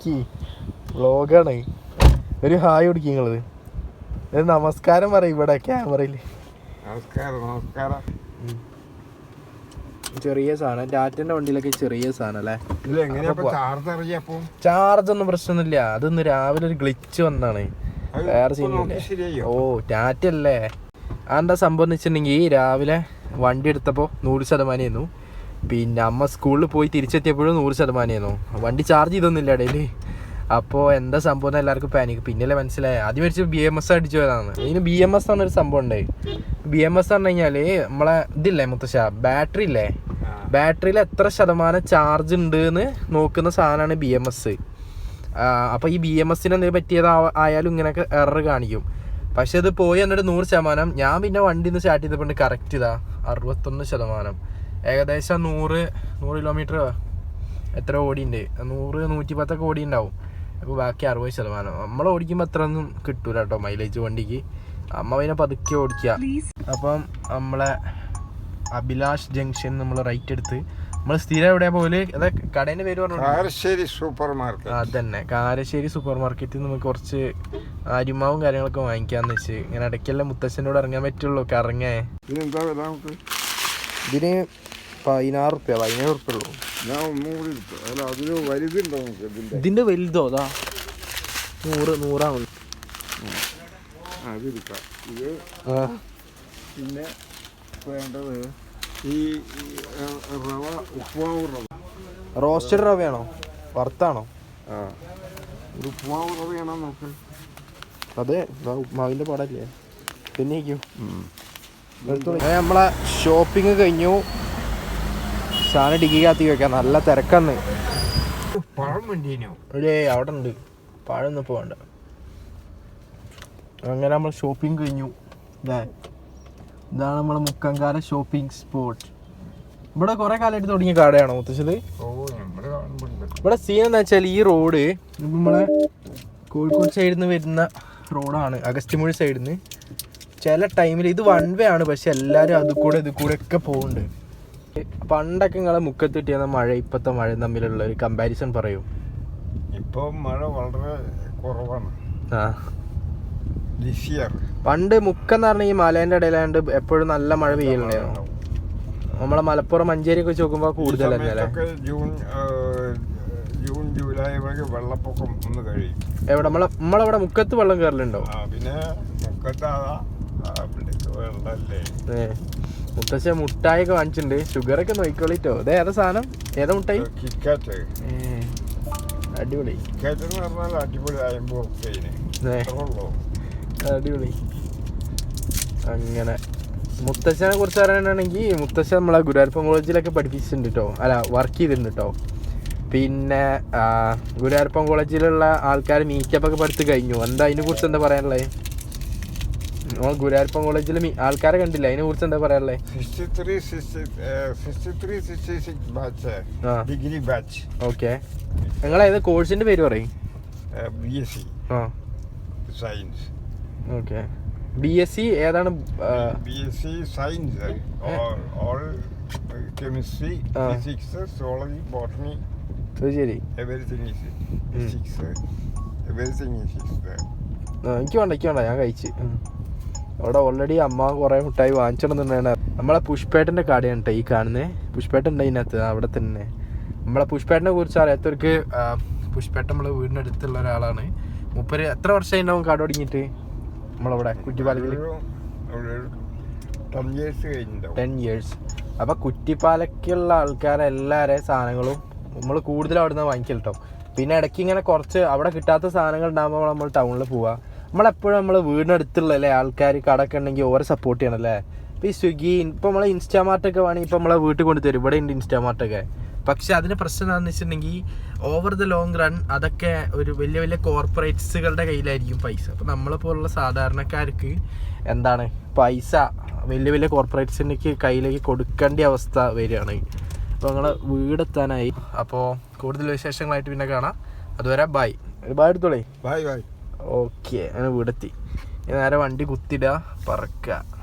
കുടിക്കി വ്ളോഗാണ്. ഒരു ഹായ് കുടിക്കി നിങ്ങളത്. നമസ്കാരം പറയും ഇവിടെ ക്യാമറയിൽ. നമസ്കാരം. ചെറിയ സാധനം ടാറ്റന്റെ വണ്ടിയിലൊക്കെ ചെറിയ സാധനം അല്ലേ. ചാർജ് ഒന്നും പ്രശ്നമൊന്നുമില്ല. അതൊന്ന് രാവിലെ ഒരു ഗ്ലിച്ച് വന്നാണ്. വേറെ സീനില്ല. ഓ ടാറ്റ അല്ലേ. അതെന്താ സംഭവം എന്ന് വെച്ചിട്ടുണ്ടെങ്കിൽ രാവിലെ വണ്ടി എടുത്തപ്പോൾ 100% പിന്നെ അമ്മ സ്കൂളിൽ പോയി തിരിച്ചെത്തിയപ്പോഴും 100% വണ്ടി ചാർജ് ചെയ്തൊന്നുമില്ല ഇടയിൽ. അപ്പോൾ എന്താ സംഭവം എന്ന് എല്ലാവർക്കും പാനിക്ക്. പിന്നല്ലേ മനസ്സിലായി. ആദ്യം മേടിച്ച് BMS അടിച്ചു വരാണ്. ഇതിന് BMS എന്നൊരു സംഭവം ഉണ്ട്. BMS എന്ന് പറഞ്ഞു കഴിഞ്ഞാൽ നമ്മളെ ഇതില്ലേ മുത്തശ്ശ, ബാറ്ററി ഇല്ലേ, ബാറ്ററിയിൽ എത്ര ശതമാനം ചാർജ് ഉണ്ട് എന്ന് നോക്കുന്ന സാധനമാണ് BMS. അപ്പോൾ ഈ BMSന് എന്തെങ്കിലും പറ്റിയതായാലും ഇങ്ങനെയൊക്കെ എറർ കാണിക്കും. പക്ഷെ ഇത് പോയി എന്നിട്ട് 100%. ഞാൻ പിന്നെ വണ്ടി ഒന്ന് സ്റ്റാർട്ട് ചെയ്തപ്പോൾ കറക്റ്റ് ഇതാ 61%. ഏകദേശം 100 കിലോമീറ്റർ എത്ര ഓടിയുണ്ട്, 100-110 ഓടി ഉണ്ടാവും. അപ്പോൾ ബാക്കി 60%. നമ്മൾ ഓടിക്കുമ്പോൾ അത്ര ഒന്നും കിട്ടൂല കേട്ടോ മൈലേജ് വണ്ടിക്ക്. അമ്മ പിന്നെ പതുക്കെ ഓടിക്കുക. അപ്പം നമ്മളെ അഭിലാഷ് ജംഗ്ഷൻ നമ്മൾ റൈറ്റ് എടുത്ത് നമ്മൾ സ്ഥിരം എവിടെയാ പോലെ അതെ കടേൻ്റെ പേര് പറഞ്ഞു, കാരശ്ശേരി സൂപ്പർ മാർക്കറ്റ്. അതന്നെ കാരശ്ശേരി സൂപ്പർ മാർക്കറ്റിൽ നമുക്ക് കുറച്ച് അരിമാവും കാര്യങ്ങളൊക്കെ വാങ്ങിക്കാന്ന് വെച്ച്. ഇങ്ങനെ ഇടയ്ക്കെല്ലാം മുത്തശ്ശനോട് ഇറങ്ങാൻ പറ്റുള്ളൂ. കറങ്ങേ ഇതിന് 16 റുപ്യ 17 റുപ്യ ഉള്ളൂ. ഇതിന്റെ വലുതോ അതാ 100 പിന്നെ വേണ്ടത് ഈ റവ, ഉപ്പുമാവ് റവ. റോസ്റ്റഡ് റവയാണോ വറുത്താണോ? ഒരു ഉപ്പുമാവ് റവയാണോ നോക്ക്. അതെ ഉപ്മാവിന്റെ പടല്ലേ. പിന്നെ നമ്മളെ ഷോപ്പിംഗ് കഴിഞ്ഞു. സാധനം ഡിഗ്ഗി കാത്തി വെക്കാം. നല്ല തിരക്കാന്ന്. പഴം വേണ്ടിയോ? അവിടെ ഉണ്ട്. പഴം ഒന്നും ഇപ്പോൾ വേണ്ട. അങ്ങനെ നമ്മൾ ഷോപ്പിംഗ് കഴിഞ്ഞു. ഇതാണ് നമ്മളെ മുക്കങ്കാല ഷോപ്പിംഗ് സ്പോട്ട്. ഇവിടെ കുറെ കാലമായിട്ട് തുടങ്ങിയ കടയാണോ മുത്തശ്ശല്? ഇവിടെ സീൻ എന്താ വെച്ചാൽ ഈ റോഡ് നമ്മളെ കോഴിക്കോട് സൈഡിൽ നിന്ന് വരുന്ന റോഡാണ്. അഗസ്ത്യമൂഴി സൈഡിൽ നിന്ന് ചില ടൈമിൽ ഇത് 1 വേ ആണ്. പക്ഷെ എല്ലാവരും ഇത് കൂടെ ഒക്കെ പോകുന്നുണ്ട്. പണ്ടൊക്കെ നിങ്ങളെ മുക്കത്ത് കിട്ടിയ മഴ ഇപ്പോഴത്തെ മഴ തമ്മിലുള്ള ഒരു കമ്പാരിസൺ പറയൂ. ഇപ്പോൾ മഴ വളരെ കുറവാണ്. പണ്ട് മുക്കെന്ന് പറഞ്ഞ ഈ മലേന്റെ ഇടയിലാണ്ട് എപ്പോഴും നല്ല മഴ പെയ്യലുണ്ടായിരുന്നു. നമ്മളെ മലപ്പുറം മഞ്ചേരി ഒക്കെ നോക്കുമ്പോൾ കൂടുതലല്ലേ. ജൂൺ ജൂലൈ വെള്ളപ്പൊക്കം ഒന്ന് കഴിയും. എവിടെ നമ്മളവിടെ മുക്കത്ത് വെള്ളം കയറലുണ്ടോ? പിന്നെ മുത്തശ്ശ മുട്ടായി ഒക്കെ വാങ്ങിച്ചിട്ടുണ്ട്. ഷുഗറൊക്കെ നോക്കിക്കോളിട്ടോ. ഇത് ഏതാ സാധനം? ഏതാ മുട്ടായി? അടിപൊളി അടിപൊളി. അങ്ങനെ മുത്തശ്ശനെ കുറിച്ച് പറയാനാണെങ്കിൽ മുത്തശ്ശ നമ്മളെ ഗുരുവായൂരപ്പൻ കോളേജിലൊക്കെ പഠിപ്പിച്ചിട്ടുണ്ട് കേട്ടോ. അല്ല വർക്ക് ചെയ്തിട്ടുണ്ട് കേട്ടോ. പിന്നെ ഗുരുവായൂരപ്പൻ കോളേജിലുള്ള ആൾക്കാർ മീറ്റപ്പ് ഒക്കെ പഠിച്ച് കഴിഞ്ഞു. എന്താ അതിനെ കുറിച്ച് എന്താ പറയാനുള്ളത്? നമ്മൾ ഗുരുവായൂരപ്പൻ കോളേജിൽ ആൾക്കാരെ കണ്ടില്ല, അതിനെ കുറിച്ച് എന്താ പറയാനുള്ളത്? 63 ഡിഗ്രി ബാച്ച്. ഓക്കെ. നിങ്ങൾ ഏത് കോഴ്സിന്റെ പേര് പറയും? BSc science. ഓക്കെ. BSc ഏതാണ്? BSc science. All chemistry, physics, zoology, botany. ശരി. Everything is physics. Everything is എനിക്ക് വേണ്ട ഞാൻ കഴിച്ച്. അവിടെ ഓൾറെഡി അമ്മ കുറേ മിഠായി വാങ്ങിച്ചിടുന്നുണ്ടാണ്. നമ്മളെ പുഷ്പേട്ടൻ്റെ കടയാണ് കേട്ടോ ഈ കാണുന്നത്. പുഷ്പേട്ടൻ ഉണ്ട് അതിനകത്ത് അവിടെ തന്നെ. നമ്മളെ പുഷ്പേട്ടനെ കുറിച്ച് അറിയാത്തവർക്ക്, പുഷ്പേട്ടൻ നമ്മളെ വീടിനടുത്തുള്ള ഒരാളാണ്. മൂപ്പര് എത്ര വർഷമായി ഉണ്ടാവും കട തുടങ്ങിയിട്ട്? നമ്മളവിടെ കുറ്റിപ്പാലത്തിൽ 10 years. അപ്പോൾ കുറ്റിപ്പാലക്കുള്ള ആൾക്കാരെല്ലാവരെയും സാധനങ്ങളും നമ്മൾ കൂടുതൽ അവിടെ നിന്ന് വാങ്ങിക്കൽ കേട്ടോ. പിന്നെ ഇടയ്ക്ക് ഇങ്ങനെ കുറച്ച് അവിടെ കിട്ടാത്ത സാധനങ്ങൾ ഉണ്ടാകുമ്പോൾ നമ്മൾ ടൗണിൽ പോവുക. നമ്മളെപ്പോഴും നമ്മൾ വീടിനടുത്തുള്ളല്ലേ ആൾക്കാർ കടയൊക്കെ ഉണ്ടെങ്കിൽ ഓരോ സപ്പോർട്ട് ചെയ്യണമല്ലേ. ഇപ്പോൾ ഈ സ്വിഗ്ഗി, ഇപ്പോൾ നമ്മളെ ഇൻസ്റ്റാമാർട്ടൊക്കെ വേണമെങ്കിൽ ഇപ്പോൾ നമ്മളെ വീട്ടിൽ കൊണ്ട് തരും. ഇവിടെ ഉണ്ട് ഇൻസ്റ്റാമാർട്ടൊക്കെ. പക്ഷെ അതിന് പ്രശ്നം എന്താണെന്ന് വെച്ചിട്ടുണ്ടെങ്കിൽ ഓവർ ദ ലോങ് റൺ അതൊക്കെ ഒരു വലിയ കോർപ്പറേറ്റ്സുകളുടെ കയ്യിലായിരിക്കും പൈസ. അപ്പോൾ നമ്മളെപ്പോലുള്ള സാധാരണക്കാർക്ക് എന്താണ് പൈസ വലിയ കോർപ്പറേറ്റ്സിൻ്റെ കയ്യിലേക്ക് കൊടുക്കേണ്ട അവസ്ഥ വരികയാണ്. അപ്പോൾ ഞങ്ങളെ വീടെത്താനായി. അപ്പോൾ കൂടുതൽ വിശേഷങ്ങളായിട്ട് പിന്നെ കാണാം. അതുവരെ ബൈ. ഒരു ബൈ എടുത്തോളേ. ബൈ. ഓക്കെ. അങ്ങനെ വീടെത്തി. നേരെ വണ്ടി കുത്തിടുക, പറക്കുക.